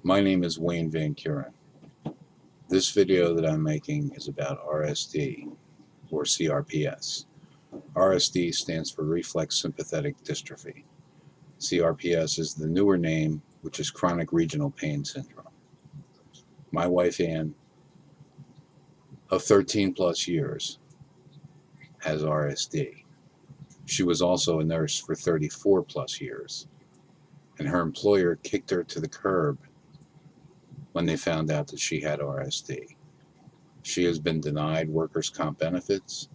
My name is Wayne Van Kuren. This video that I'm making is about RSD, or CRPS. RSD stands for Reflex Sympathetic Dystrophy. CRPS is the newer name, which is Chronic Regional Pain Syndrome. My wife Ann, of 13 plus years, has RSD. She was also a nurse for 34 plus years, and her employer kicked her to the curb when they found out that she had RSD. She has been denied workers' comp benefits.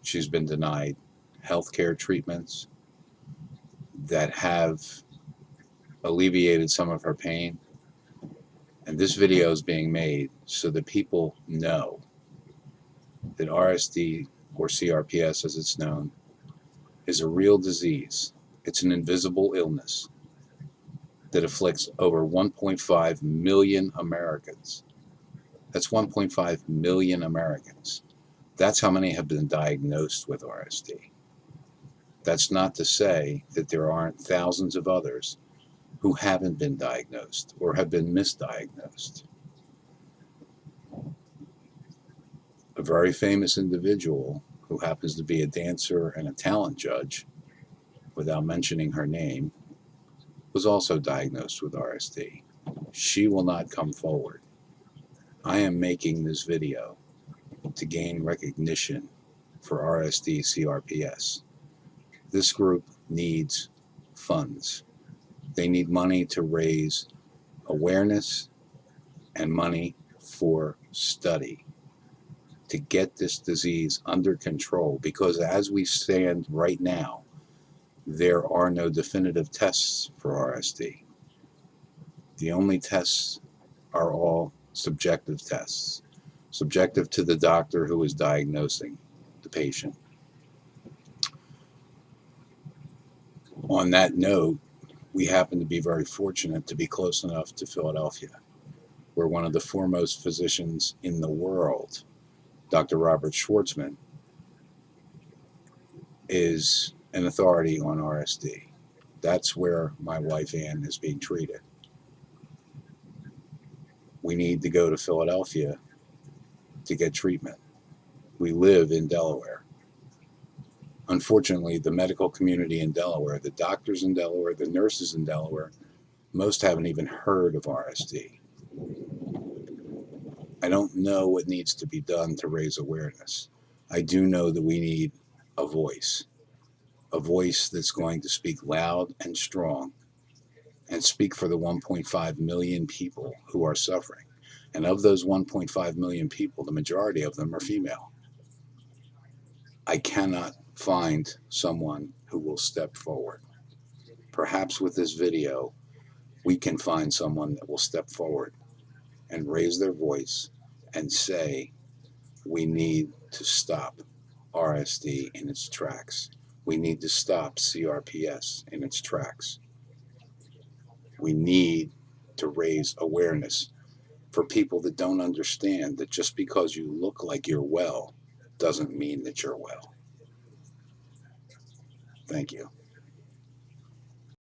She's been denied health care treatments that have alleviated some of her pain. And this video is being made so that people know that RSD, or CRPS as it's known, is a real disease. It's an invisible illness that afflicts over 1.5 million Americans. That's 1.5 million Americans. That's how many have been diagnosed with RSD. That's not to say that there aren't thousands of others who haven't been diagnosed or have been misdiagnosed. A very famous individual who happens to be a dancer and a talent judge, without mentioning her name, was also diagnosed with RSD. She will not come forward. I am making this video to gain recognition for RSD CRPS. This group needs funds. They need money to raise awareness and money for study to get this disease under control, because as we stand right now, there are no definitive tests for RSD. The only tests are all subjective tests, subjective to the doctor who is diagnosing the patient. On that note, we happen to be very fortunate to be close enough to Philadelphia, where one of the foremost physicians in the world, Dr. Robert Schwartzman, is an authority on RSD. That's where my wife Ann is being treated. We need to go to Philadelphia to get treatment. We live in Delaware. Unfortunately, the medical community in Delaware, the doctors in Delaware, the nurses in Delaware, most haven't even heard of RSD. I don't know what needs to be done to raise awareness. I do know that we need a voice that's going to speak loud and strong and speak for the 1.5 million people who are suffering. And of those 1.5 million people, the majority of them are female. I cannot find someone who will step forward. Perhaps with this video, we can find someone that will step forward and raise their voice and say, we need to stop RSD in its tracks. We need to stop CRPS in its tracks. We need to raise awareness for people that don't understand that just because you look like you're well doesn't mean that you're well. Thank you.